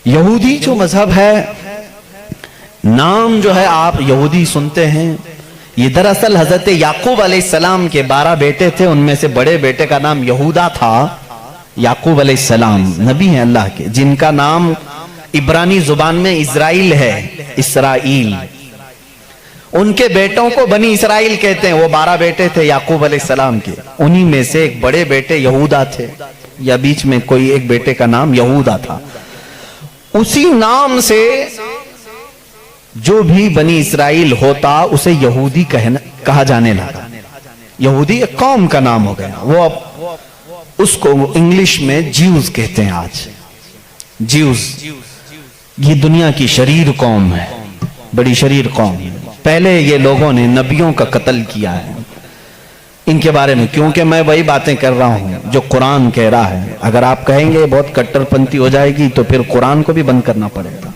یہودی جو مذہب ہے، نام جو ہے آپ یہودی سنتے ہیں، یہ دراصل حضرت یعقوب علیہ السلام کے 12 بیٹے تھے، ان میں سے بڑے بیٹے کا نام یہودا تھا۔ یعقوب علیہ السلام نبی ہیں اللہ کے، جن کا نام عبرانی زبان میں اسرائیل ہے، اسرائیل۔ ان کے بیٹوں کو بنی اسرائیل کہتے ہیں۔ وہ 12 بیٹے تھے یعقوب علیہ السلام کے، انہی میں سے ایک بڑے بیٹے یہودا تھے، یا بیچ میں کوئی ایک بیٹے کا نام یہودا تھا۔ اسی نام سے جو بھی بنی اسرائیل ہوتا اسے یہودی کہا جانے لگا۔ یہودی ایک قوم کا نام ہو گیا، وہ اب اس کو انگلش میں جیوز کہتے ہیں۔ آج جیوز یہ دنیا کی شریر قوم ہے، بڑی شریر قوم ہے۔ پہلے یہ لوگوں نے نبیوں کا قتل کیا ہے۔ ان کے بارے میں کیونکہ میں وہی باتیں کر رہا ہوں جو قرآن کہہ رہا ہے۔ اگر آپ کہیں گے بہت کٹر پنتھی ہو جائے گی تو پھر قرآن کو بھی بند کرنا پڑے گا۔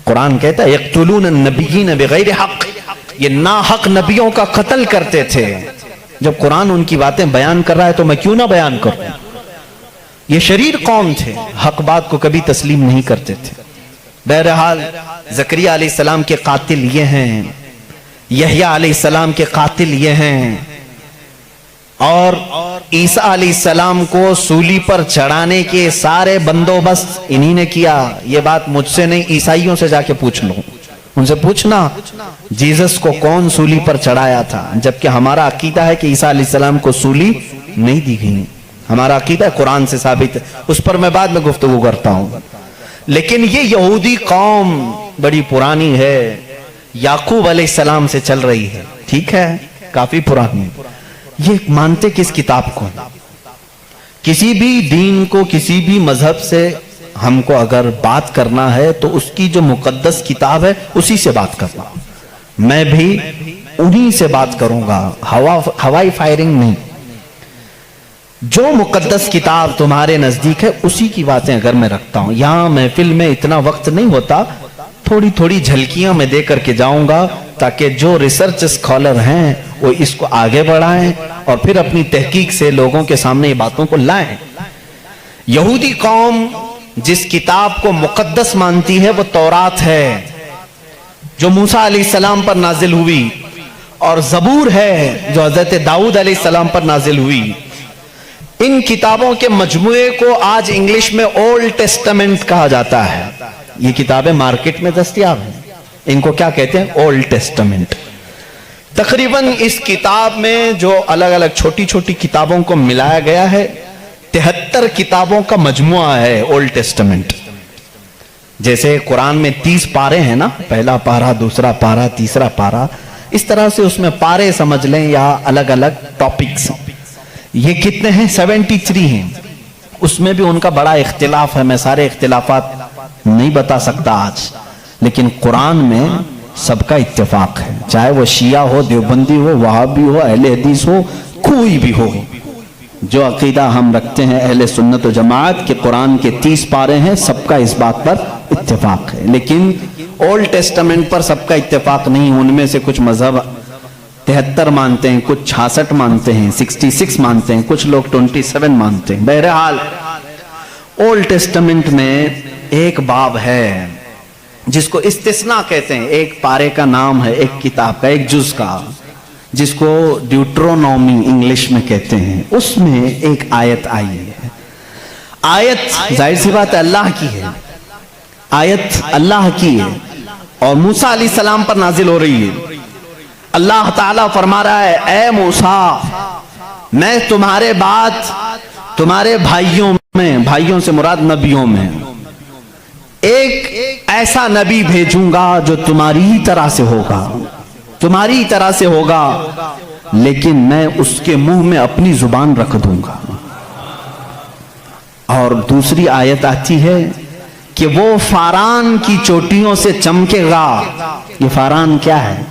قرآن کہتا ہے یقتلون النبیین بغیر حق، یہ ناحق نبیوں کا قتل کرتے تھے۔ جب قرآن ان کی باتیں بیان کر رہا ہے تو میں کیوں نہ بیان کروں؟ یہ شریر قوم تھے، حق بات کو کبھی تسلیم نہیں کرتے تھے۔ بہرحال زکریہ علیہ السلام کے قاتل یہ ہیں، یحییٰ علیہ السلام کے قاتل یہ ہیں، اور عیسیٰ علیہ السلام کو سولی پر چڑھانے کے سارے بندوبست انہی نے کیا۔ یہ بات مجھ سے نہیں، عیسائیوں سے جا کے پوچھ لو، ان سے پوچھنا جیزس کو کون سولی پر چڑھایا تھا، جبکہ ہمارا عقیدہ ہے کہ عیسیٰ علیہ السلام کو سولی نہیں دی گئی۔ ہمارا عقیدہ قرآن سے ثابت ہے، اس پر میں بعد میں گفتگو کرتا ہوں۔ لیکن یہ یہودی قوم بڑی پرانی ہے، یعقوب علیہ السلام سے چل رہی ہے، ٹھیک ہے، کافی پرانی۔ یہ مانتے کس کتاب کو؟ کسی بھی دین کو، کسی بھی مذہب سے ہم کو اگر بات کرنا ہے تو اس کی جو مقدس کتاب ہے اسی سے بات کرنا۔ میں بھی انہی سے بات کروں گا، ہوائی فائرنگ نہیں۔ جو مقدس کتاب تمہارے نزدیک ہے اسی کی باتیں اگر میں رکھتا ہوں۔ یہاں محفل میں اتنا وقت نہیں ہوتا، تھوڑی تھوڑی جھلکیاں میں دے کر کے جاؤں گا تاکہ جو ریسرچ اسکالر ہیں وہ اس کو آگے بڑھائیں اور پھر اپنی تحقیق سے لوگوں کے سامنے یہ باتوں کو لائیں۔ یہودی قوم جس کتاب کو مقدس مانتی ہے وہ تورات ہے، جو موسیٰ علیہ السلام پر نازل ہوئی، اور زبور ہے جو حضرت داؤد علیہ السلام پر نازل ہوئی۔ ان کتابوں کے مجموعے کو آج انگلش میں اولڈ ٹیسٹمنٹ کہا جاتا ہے۔ یہ کتابیں مارکیٹ میں دستیاب ہیں، ان کو کیا کہتے ہیں؟ Old testament. تقریباً اس کتاب میں جو الگ الگ چھوٹی چھوٹی کتابوں کو ملایا گیا ہے 73 کتابوں کا مجموعہ ہے اولڈ ٹیسٹمنٹ۔ جیسے قرآن میں 30 پارے ہیں نا، پہلا پارہ، دوسرا پارہ، تیسرا پارہ، اس طرح سے اس میں پارے سمجھ لیں یا الگ الگ ٹاپکس۔ یہ کتنے ہیں؟ 73 ہیں۔ اس میں بھی ان کا بڑا اختلاف ہے، میں سارے اختلافات نہیں بتا سکتا آج، لیکن قرآن میں سب کا اتفاق ہے، چاہے وہ شیعہ ہو، دیوبندی ہو، وہابی ہو، اہل حدیث ہو، کوئی بھی ہو۔ جو عقیدہ ہم رکھتے ہیں اہل سنت و جماعت کے قرآن کے 30 پارے ہیں، سب کا اس بات پر اتفاق ہے۔ لیکن اولڈ ٹیسٹمنٹ پر سب کا اتفاق نہیں، ان میں سے کچھ مذہب 73 مانتے ہیں، کچھ 66 مانتے ہیں، 66 مانتے ہیں، کچھ لوگ 27 مانتے ہیں۔ بہرحال اولڈ ٹیسٹمنٹ میں ایک باب ہے جس کو استثناء کہتے ہیں، ایک پارے کا نام ہے، ایک کتاب کا، ایک جز کا، جس کو ڈیوٹرونومی انگلش میں کہتے ہیں۔ اس میں ایک آیت آئی ہے۔ آیت ظاہر سی بات ہے اللہ کی ہے، آیت اللہ کی ہے اور موسیٰ علیہ السلام پر نازل ہو رہی ہے۔ اللہ تعالیٰ فرما رہا ہے اے موسیٰ، میں تمہارے بعد تمہارے بھائیوں میں، بھائیوں سے مراد نبیوں میں، ایک ایسا نبی بھیجوں گا جو تمہاری ہی طرح سے ہوگا، تمہاری ہی طرح سے ہوگا، لیکن میں اس کے منہ میں اپنی زبان رکھ دوں گا۔ اور دوسری آیت آتی ہے کہ وہ فاران کی چوٹیوں سے چمکے گا۔ یہ فاران کیا ہے؟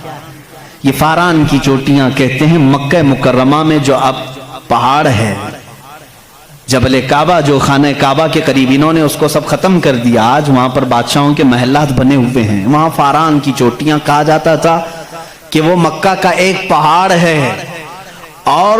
یہ فاران کی چوٹیاں کہتے ہیں مکہ مکرمہ میں جو اب پہاڑ ہے، جبل کعبہ جو خانہ کعبہ کے قریب، انہوں نے اس کو سب ختم کر دیا، آج وہاں پر بادشاہوں کے محلات بنے ہوئے ہیں۔ وہاں فاران کی چوٹیاں کہا جاتا تھا کہ وہ مکہ کا ایک پہاڑ ہے، اور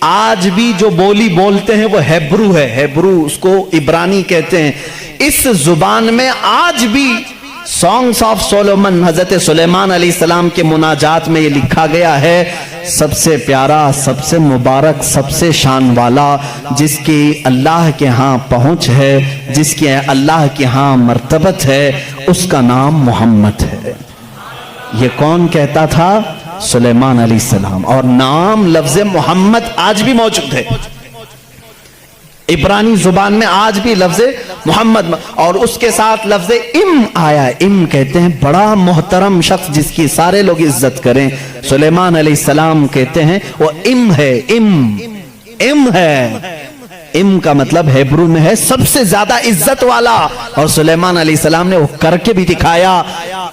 آج بھی جو بولی بولتے ہیں وہ ہیبرو ہے، ہیبرو اس کو عبرانی کہتے ہیں. اس زبان میں آج بھی سانگس آف سولومن، حضرت سلیمان علیہ السلام کے مناجات میں یہ لکھا گیا ہے، سب سے پیارا، سب سے مبارک، سب سے شان والا، جس کی اللہ کے ہاں پہنچ ہے، جس کی اللہ کے ہاں مرتبت ہے، اس کا نام محمد ہے. یہ کون کہتا تھا؟ سلیمان علیہ السلام. اور نام لفظ محمد آج بھی موجود ہے عبرانی زبان میں، آج بھی لفظ محمد، اور اس کے ساتھ لفظ ام آیا. ام کہتے ہیں بڑا محترم شخص جس کی سارے لوگ عزت کریں. سلیمان علیہ السلام کہتے ہیں وہ ام ہے، ام ہے. ام کا مطلب ہیبرو میں ہے سب سے زیادہ عزت والا. اور سلیمان علیہ السلام نے وہ کر کے بھی دکھایا.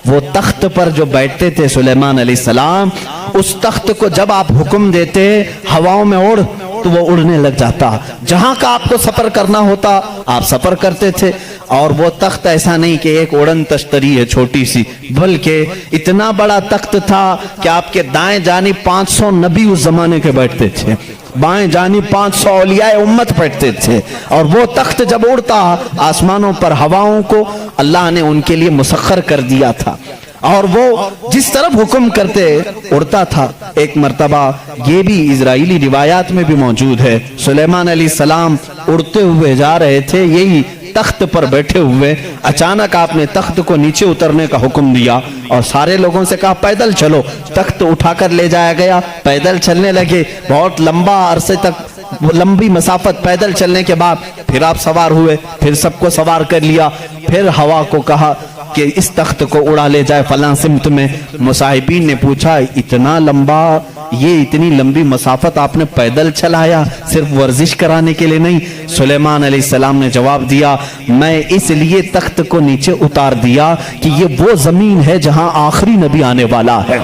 وہ تخت پر جو بیٹھتے تھے سلیمان علیہ السلام، اس تخت کو جب آپ حکم دیتے ہواؤں میں اڑ تو وہ اڑنے لگ جاتا. جہاں کا آپ کو سفر کرنا ہوتا آپ سفر کرتے تھے. اور وہ تخت ایسا نہیں کہ ایک اڑن تشتری ہے چھوٹی سی، بلکہ اتنا بڑا تخت تھا کہ آپ کے دائیں جانب 500 نبی اس زمانے کے بیٹھتے تھے، بائیں جانب 500 اولیاء امت بیٹھتے تھے. اور وہ تخت جب اڑتا آسمانوں پر ہواؤں کو اللہ نے ان کے لیے مسخر کر دیا تھا، اور وہ جس طرف حکم کرتے اڑتا تھا. ایک مرتبہ یہ بھی اسرائیلی روایات میں بھی موجود ہے، سلیمان علیہ السلام اڑتے ہوئے جا رہے تھے یہی تخت پر بیٹھے ہوئے، اچانک آپ نے تخت کو نیچے اترنے کا حکم دیا اور سارے لوگوں سے کہا پیدل چلو. تخت اٹھا کر لے جایا گیا، پیدل چلنے لگے. بہت لمبا عرصے تک، لمبی مسافت پیدل چلنے کے بعد پھر آپ سوار ہوئے، پھر سب کو سوار کر لیا. پھر ہوا کو کہا کہ اس تخت کو اڑا لے جائے فلاں سمت میں. مصاحبین نے پوچھا اتنا لمبا، یہ اتنی لمبی مسافت آپ نے پیدل چلایا صرف ورزش کرانے کے لیے نہیں؟ سلیمان علیہ السلام نے جواب دیا میں اس لیے تخت کو نیچے اتار دیا کہ یہ وہ زمین ہے جہاں آخری نبی آنے والا ہے.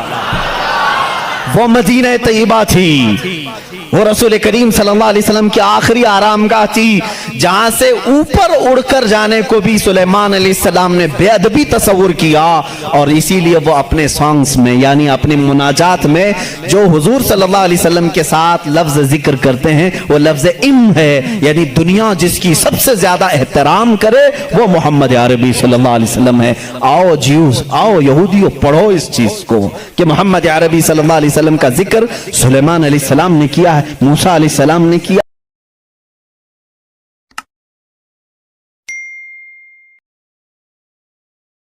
وہ مدینہ طیبہ تھی، وہ رسول کریم صلی اللہ علیہ وسلم کی آخری آرام گاہ تھی، جہاں سے اوپر اڑ کر جانے کو بھی سلیمان علیہ السلام نے بے ادبی تصور کیا. اور اسی لیے وہ اپنے سانگز میں یعنی اپنے مناجات میں جو حضور صلی اللہ علیہ وسلم کے ساتھ لفظ ذکر کرتے ہیں وہ لفظ ام ہے. یعنی دنیا جس کی سب سے زیادہ احترام کرے وہ محمد عربی صلی اللہ علیہ وسلم ہے. آؤ جیوز، آؤ یہودیوں، پڑھو اس چیز کو کہ محمد عربی صلی اللہ علیہ وسلم کا ذکر سلیمان علیہ السلام نے کیا ہے، موسیٰ علیہ السلام نے کیا